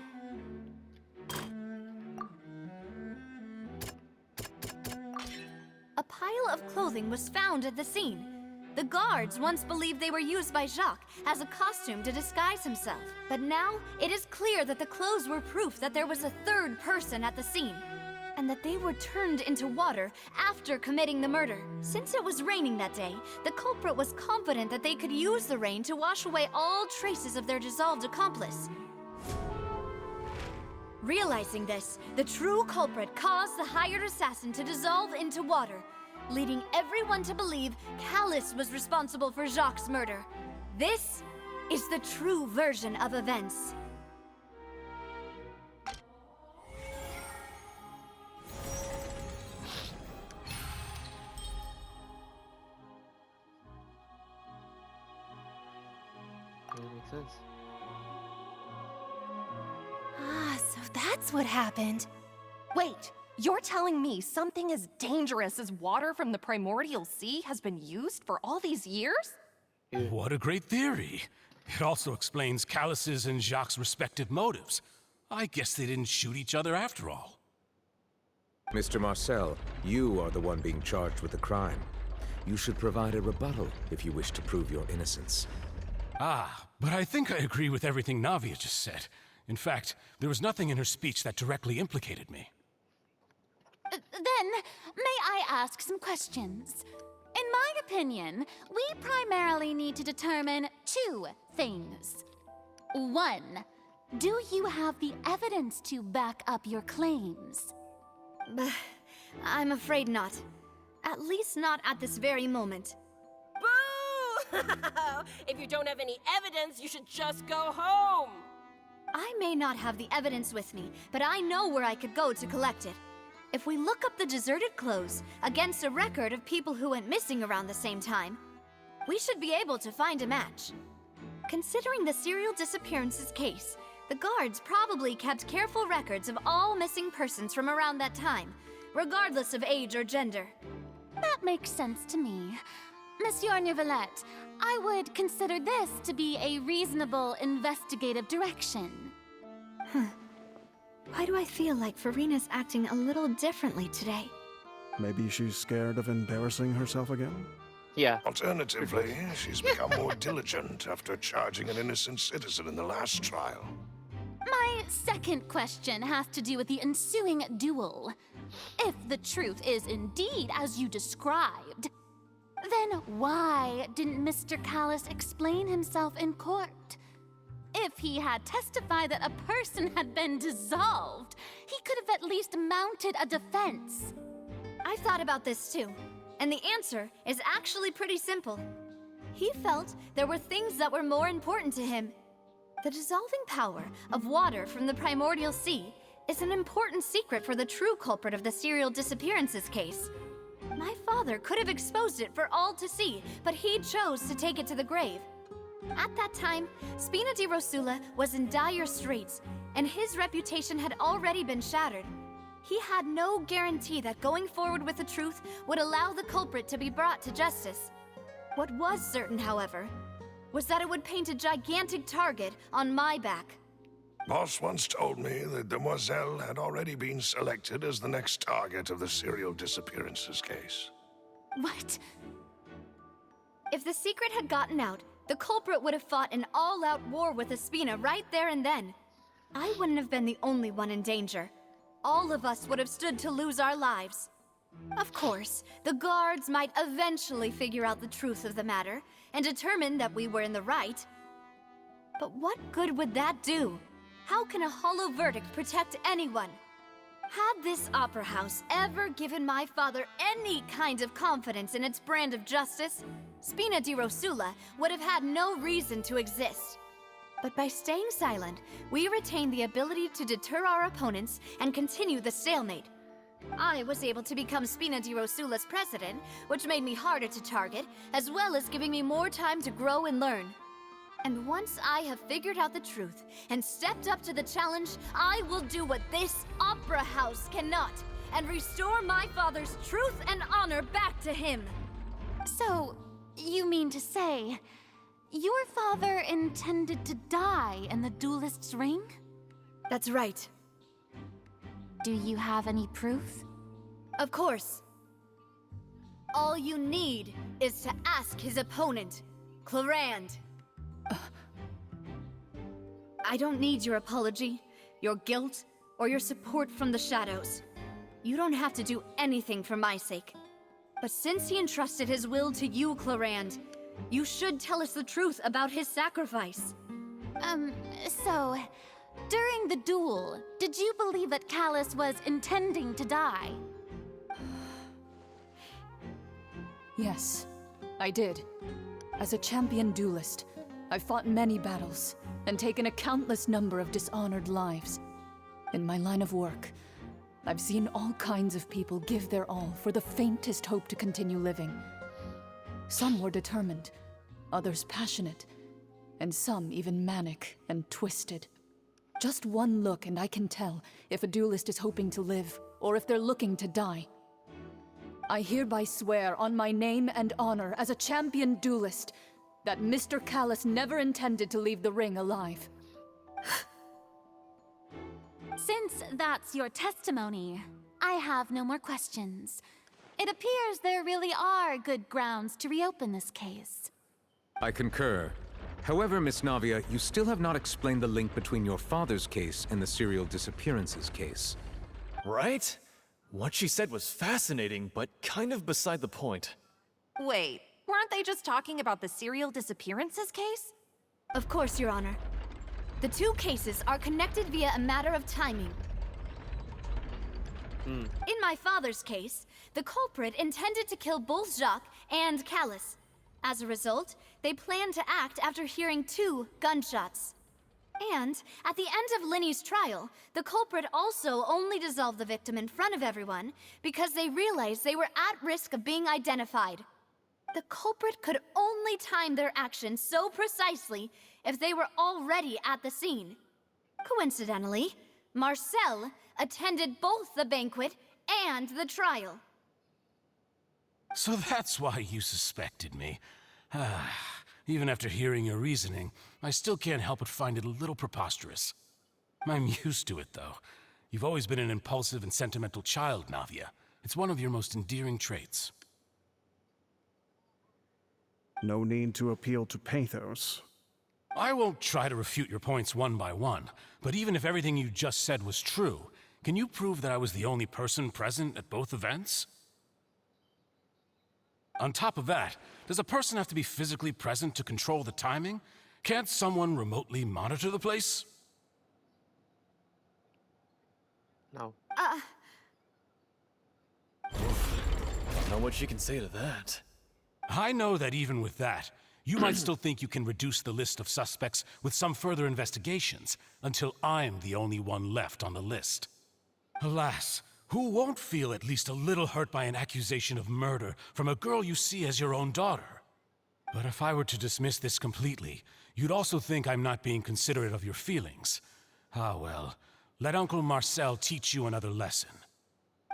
Speaker 3: A pile of clothing was found at the scene. The guards once believed they were used by Jacques as a costume to disguise himself. But now, it is clear that the clothes were proof that there was a third person at the scene, and that they were turned into water after committing the murder. Since it was raining that day, the culprit was confident that they could use the rain to wash away all traces of their dissolved accomplice. Realizing this, the true culprit caused the hired assassin to dissolve into water, leading everyone to believe Callus was responsible for Jacques' murder. This is the true version of events.
Speaker 2: That makes sense.
Speaker 15: that's what happened.
Speaker 14: Wait, you're telling me something as dangerous as water from the primordial sea has been used for all these years?
Speaker 9: What a great theory. It also explains Callus's and Jacques' respective motives. I guess they didn't shoot each other after all.
Speaker 12: Mr. Marcel, you are the one being charged with the crime. You should provide a rebuttal if you wish to prove your innocence.
Speaker 9: Ah, but I think I agree with everything Navia just said. In fact, there was nothing in her speech that directly implicated me.
Speaker 11: Then, may I ask some questions? In my opinion, we primarily need to determine two things. One, do you have the evidence to back up your claims?
Speaker 3: I'm afraid not. At least not at this very moment.
Speaker 14: Boo! If you don't have any evidence, you should just go home!
Speaker 3: I may not have the evidence with me, but I know where I could go to collect it. If we look up the deserted clothes against a record of people who went missing around the same time, we should be able to find a match. Considering the serial disappearances case, the guards probably kept careful records of all missing persons from around that time, regardless of age or gender.
Speaker 11: That makes sense to me. Monsieur Neuvillette, I would consider this to be a reasonable investigative direction.
Speaker 3: Why do I feel like Farina's acting a little differently today?
Speaker 16: Maybe she's scared of embarrassing herself again?
Speaker 2: Yeah.
Speaker 1: Alternatively, she's become more diligent after charging an innocent citizen in the last trial.
Speaker 11: My second question has to do with the ensuing duel. If the truth is indeed as you described, then why didn't Mr. Callus explain himself in court? If he had testified that a person had been dissolved, he could have at least mounted a defense.
Speaker 3: I've thought about this too, and the answer is actually pretty simple. He felt there were things that were more important to him. The dissolving power of water from the primordial sea is an important secret for the true culprit of the serial disappearances case. My father could have exposed it for all to see, but he chose to take it to the grave. At that time, Spina di Rosula was in dire straits, and his reputation had already been shattered. He had no guarantee that going forward with the truth would allow the culprit to be brought to justice. What was certain, however, was that it would paint a gigantic target on my back.
Speaker 1: Boss once told me that Demoiselle had already been selected as the next target of the serial disappearances case.
Speaker 11: What?
Speaker 3: If the secret had gotten out, the culprit would have fought an all-out war with Espina right there and then. I wouldn't have been the only one in danger. All of us would have stood to lose our lives. Of course, the guards might eventually figure out the truth of the matter and determine that we were in the right. But what good would that do? How can a hollow verdict protect anyone? Had this opera house ever given my father any kind of confidence in its brand of justice, Spina di Rosula would have had no reason to exist. But by staying silent, we retained the ability to deter our opponents and continue the stalemate. I was able to become Spina di Rosula's president, which made me harder to target, as well as giving me more time to grow and learn. And once I have figured out the truth and stepped up to the challenge, I will do what this opera house cannot, and restore my father's truth and honor back to him.
Speaker 11: So, you mean to say, your father intended to die in the duelist's ring?
Speaker 3: That's right.
Speaker 11: Do you have any proof?
Speaker 3: Of course. All you need is to ask his opponent, Clarand. I don't need your apology, your guilt, or your support from the shadows. You don't have to do anything for my sake. But since he entrusted his will to you, Clarand, you should tell us the truth about his sacrifice.
Speaker 11: So, during the duel, did you believe that Callus was intending to die?
Speaker 17: Yes, I did. As a champion duelist, I've fought many battles and taken a countless number of dishonored lives. In my line of work, I've seen all kinds of people give their all for the faintest hope to continue living. Some were determined, others passionate, and some even manic and twisted. Just one look and I can tell if a duelist is hoping to live, or if they're looking to die. I hereby swear on my name and honor as a champion duelist that Mr. Callus never intended to leave the ring alive.
Speaker 11: Since that's your testimony, I have no more questions. It appears there really are good grounds to reopen this case.
Speaker 12: I concur. However, Miss Navia, you still have not explained the link between your father's case and the serial disappearances case.
Speaker 13: Right? What she said was fascinating, but kind of beside the point.
Speaker 14: Wait, weren't they just talking about the serial disappearances case?
Speaker 3: Of course, Your Honor. The two cases are connected via a matter of timing. In my father's case, the culprit intended to kill both Jacques and Callus. As a result, they planned to act after hearing 2 gunshots. And at the end of Linny's trial, the culprit also only dissolved the victim in front of everyone because they realized they were at risk of being identified. The culprit could only time their actions so precisely if they were already at the scene. Coincidentally, Marcel attended both the banquet and the trial.
Speaker 9: So that's why you suspected me. Even after hearing your reasoning, I still can't help but find it a little preposterous. I'm used to it, though. You've always been an impulsive and sentimental child, Navia. It's one of your most endearing traits.
Speaker 16: No need to appeal to pathos.
Speaker 9: I won't try to refute your points one by one, but even if everything you just said was true, can you prove that I was the only person present at both events? On top of that, does a person have to be physically present to control the timing? Can't someone remotely monitor the place?
Speaker 2: No.
Speaker 13: Don't know what she can say to that.
Speaker 9: I know that even with that, you might still think you can reduce the list of suspects with some further investigations, until I'm the only one left on the list. Alas, who won't feel at least a little hurt by an accusation of murder from a girl you see as your own daughter? But if I were to dismiss this completely, you'd also think I'm not being considerate of your feelings. Ah well, let Uncle Marcel teach you another lesson.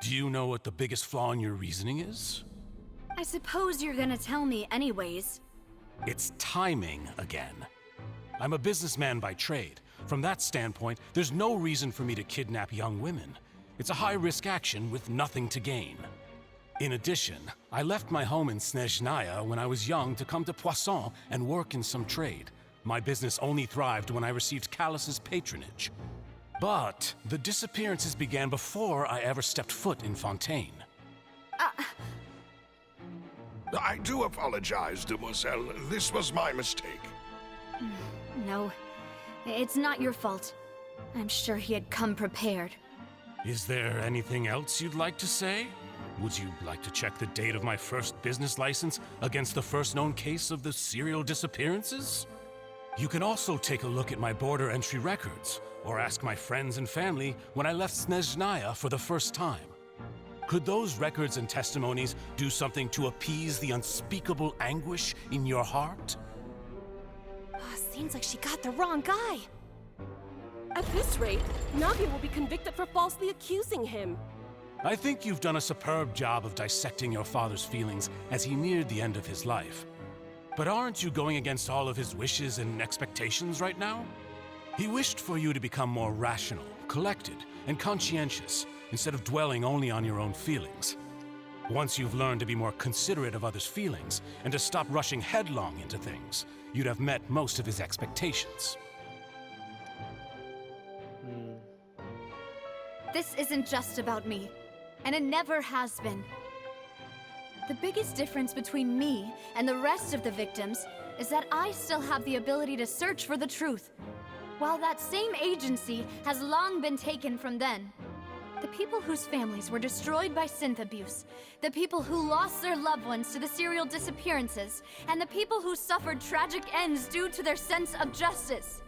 Speaker 9: Do you know what the biggest flaw in your reasoning is?
Speaker 3: I suppose you're gonna tell me anyways.
Speaker 9: It's timing again. I'm a businessman by trade. From that standpoint, there's no reason for me to kidnap young women. It's a high-risk action with nothing to gain. In addition, I left my home in Snezhnaya when I was young to come to Poisson and work in some trade. My business only thrived when I received Callus's patronage. But the disappearances began before I ever stepped foot in Fontaine.
Speaker 1: I do apologize, demoiselle. This was my mistake.
Speaker 3: No, it's not your fault. I'm sure he had come prepared.
Speaker 9: Is there anything else you'd like to say? Would you like to check the date of my first business license against the first known case of the serial disappearances? You can also take a look at my border entry records, or ask my friends and family when I left Snezhnaya for the first time. Could those records and testimonies do something to appease the unspeakable anguish in your heart?
Speaker 14: Seems like she got the wrong guy.
Speaker 15: At this rate, Navia will be convicted for falsely accusing him.
Speaker 9: I think you've done a superb job of dissecting your father's feelings as he neared the end of his life. But aren't you going against all of his wishes and expectations right now? He wished for you to become more rational, collected, and conscientious, instead of dwelling only on your own feelings. Once you've learned to be more considerate of others' feelings, and to stop rushing headlong into things, you'd have met most of his expectations.
Speaker 3: This isn't just about me, and it never has been. The biggest difference between me and the rest of the victims is that I still have the ability to search for the truth, while that same agency has long been taken from them. The people whose families were destroyed by synth abuse, the people who lost their loved ones to the serial disappearances, and the people who suffered tragic ends due to their sense of justice.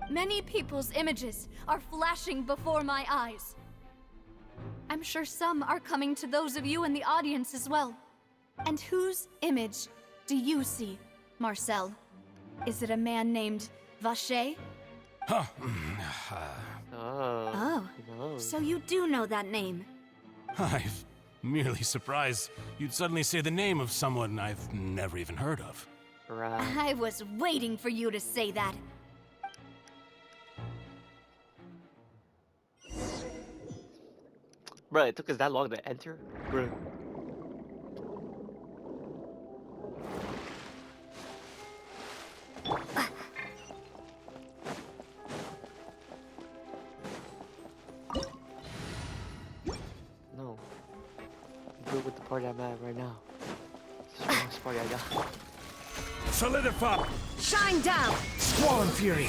Speaker 3: Many people's images are flashing before my eyes. I'm sure some are coming to those of you in the audience as well. And whose image do you see, Marcel? Is it a man named Vacher?
Speaker 9: Huh.
Speaker 3: Oh, so you do know that name.
Speaker 9: I'm merely surprised you'd suddenly say the name of someone I've never even heard of.
Speaker 2: Right.
Speaker 3: I was waiting for you to say that.
Speaker 2: Bro, it took us that long to enter? Bro. No. I'm good with the party I'm at right now. It's the strongest party I got.
Speaker 9: Solidify!
Speaker 15: Shine down!
Speaker 9: Squall and Fury!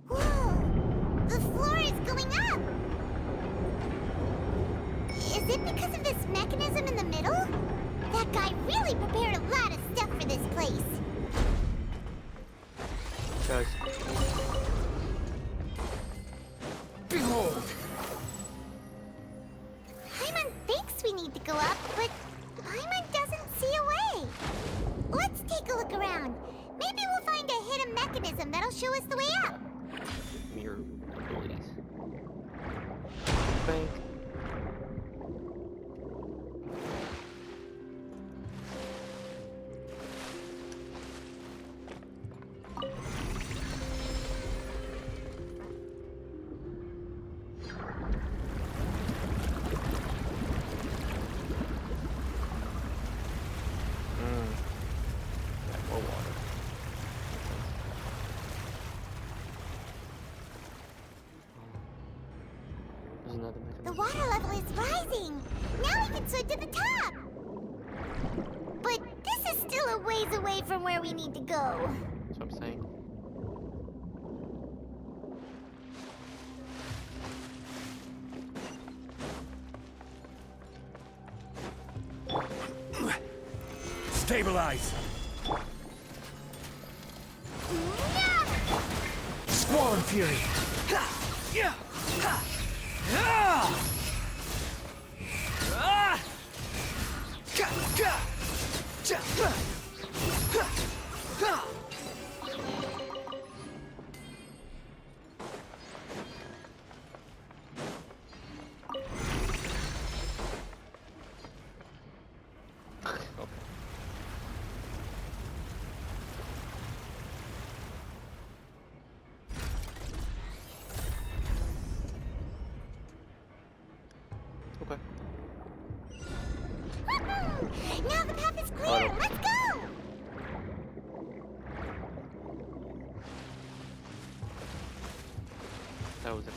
Speaker 4: Whoa! The floor is going up! Is it because of this mechanism in the middle? That guy really prepared a lot of stuff for this place.
Speaker 2: Guys.
Speaker 4: Behold! Paimon thinks we need to go up, but Paimon doesn't see a way. Let's take a look around. Maybe we'll find a hidden mechanism that'll show us the way up.
Speaker 2: Mirror abilities. Bank. More water. There's another mechanism.
Speaker 4: The water level is rising. Now we can swim to the top. But this is still a ways away from where we need to go.
Speaker 2: That's what I'm saying.
Speaker 9: Stabilize!
Speaker 4: Yeah.
Speaker 9: Squall and Fury!
Speaker 2: Okay.
Speaker 4: Now the path is clear. Let's go.
Speaker 2: That was it.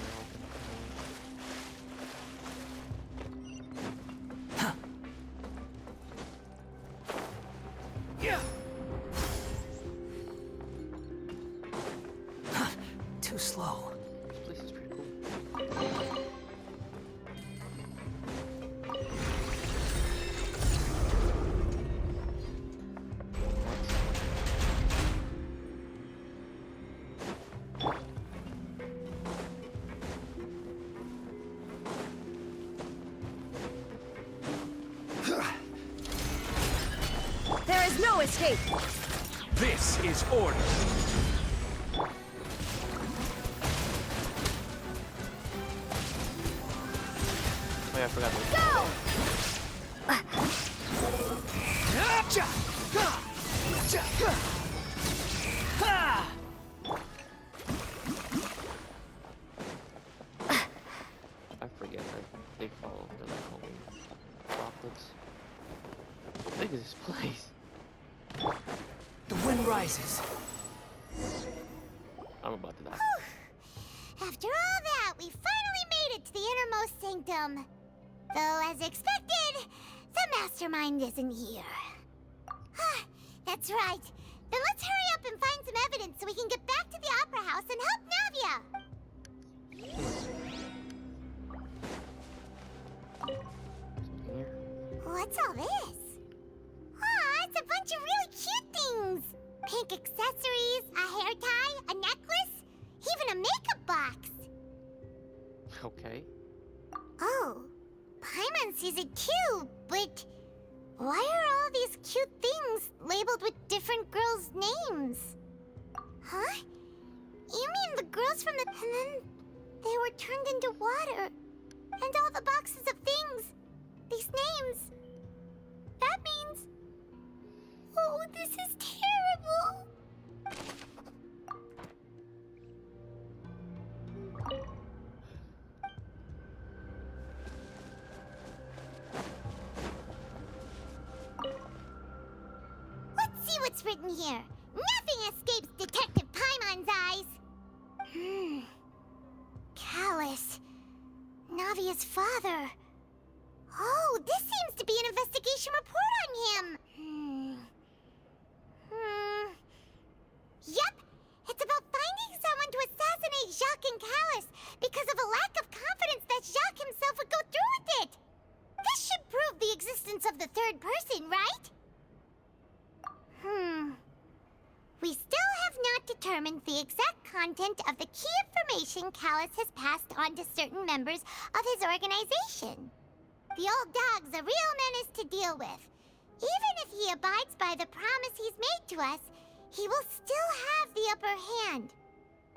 Speaker 10: Too slow.
Speaker 2: This place is pretty cool.
Speaker 15: There is no escape!
Speaker 9: This is order!
Speaker 2: Oh yeah, I forgot this.
Speaker 4: Go!
Speaker 2: I forget that they follow the like holy droplets. How big is this place?
Speaker 10: The wind rises.
Speaker 2: I'm about to die.
Speaker 4: After all that, we finally made it to the innermost sanctum. Though, as expected, the mastermind isn't here. That's right. Then let's hurry up and find some evidence so we can get back to the Opera House and help Navia.
Speaker 2: Something here.
Speaker 4: What's all this? It's a bunch of really cute things. Pink accessories, a hair tie, a necklace, even a makeup box.
Speaker 2: Okay.
Speaker 4: Oh, Paimon Paimon sees it too, but why are all these cute things labeled with different girls' names? Huh? You mean the girls from the... And then they were turned into water. And all the boxes of things. These names. That means... Oh, this is terrible. Let's see what's written here. Nothing escapes Detective Paimon's eyes. Callus. Navia's father. Oh, this seems to be an investigation report on him. Yep, it's about finding someone to assassinate Jacques and Callus because of a lack of confidence that Jacques himself would go through with it. This should prove the existence of the third person, right? We still have not determined the exact content of the key information Callus has passed on to certain members of his organization. The old dog's a real menace to deal with. Even if he abides by the promise he's made to us, he will still have the upper hand.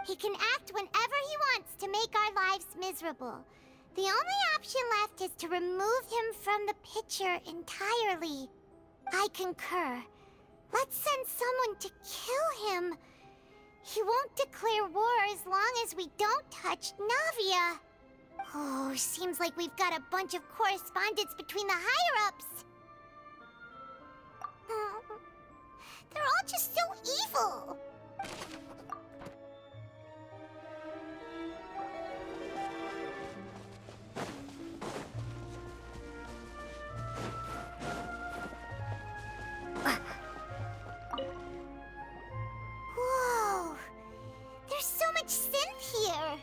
Speaker 4: He can act whenever he wants to make our lives miserable. The only option left is to remove him from the picture entirely. I concur. Let's send someone to kill him. He won't declare war as long as we don't touch Navia. Oh, seems like we've got a bunch of correspondence between the higher-ups. They're all just so evil. Whoa! There's so much synth here!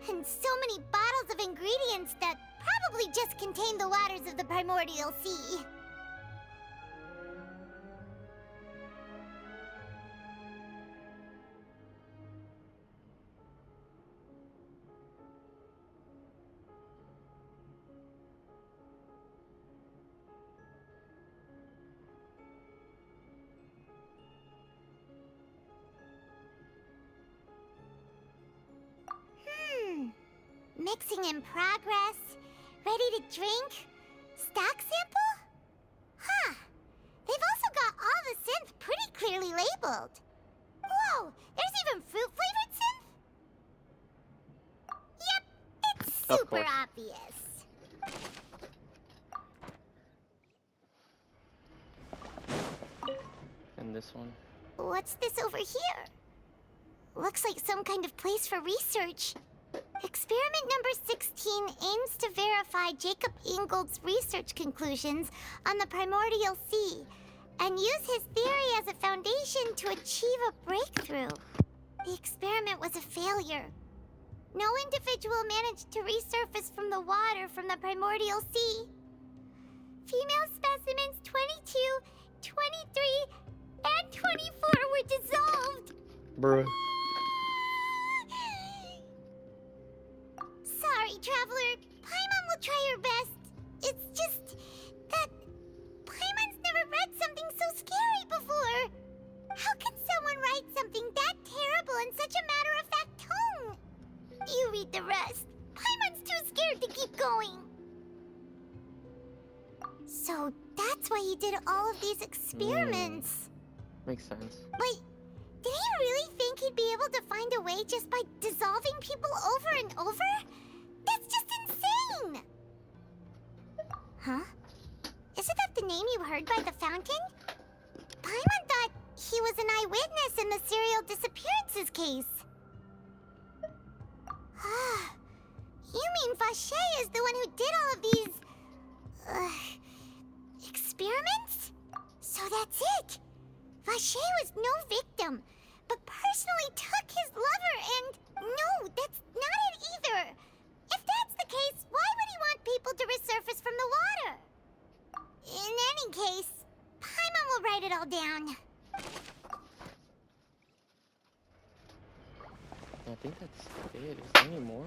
Speaker 4: And so many bottles of ingredients that probably just contain the waters of the primordial sea. Mixing in progress. Ready to drink? Stock sample? Huh. They've also got all the synth pretty clearly labeled. Whoa, there's even fruit-flavored synth? Yep, it's super obvious.
Speaker 2: And this one.
Speaker 4: What's this over here? Looks like some kind of place for research. Experiment number 16 aims to verify Jacob Ingold's research conclusions on the primordial sea and use his theory as a foundation to achieve a breakthrough. The experiment was a failure. No individual managed to resurface from the water from the primordial sea. Female specimens 22, 23, and 24 were dissolved.
Speaker 2: Bruh.
Speaker 4: Sorry, Traveler. Paimon will try her best. It's just that Paimon's never read something so scary before. How can someone write something that terrible in such a matter-of-fact tone? You read the rest. Paimon's too scared to keep going. So that's why he did all of these experiments.
Speaker 2: Makes sense.
Speaker 4: But did he really think he'd be able to find a way just by dissolving people over and over? That's just insane! Huh? Isn't that the name you heard by the fountain? Paimon thought he was an eyewitness in the serial disappearances case. You mean Vache is the one who did all of these... experiments? So that's it! Vache was no victim, but personally took his lover and... No, that's not it either! If that's the case, why would he want people to resurface from the water? In any case, Paimon will write it all down.
Speaker 2: I think that's it. Is there any more?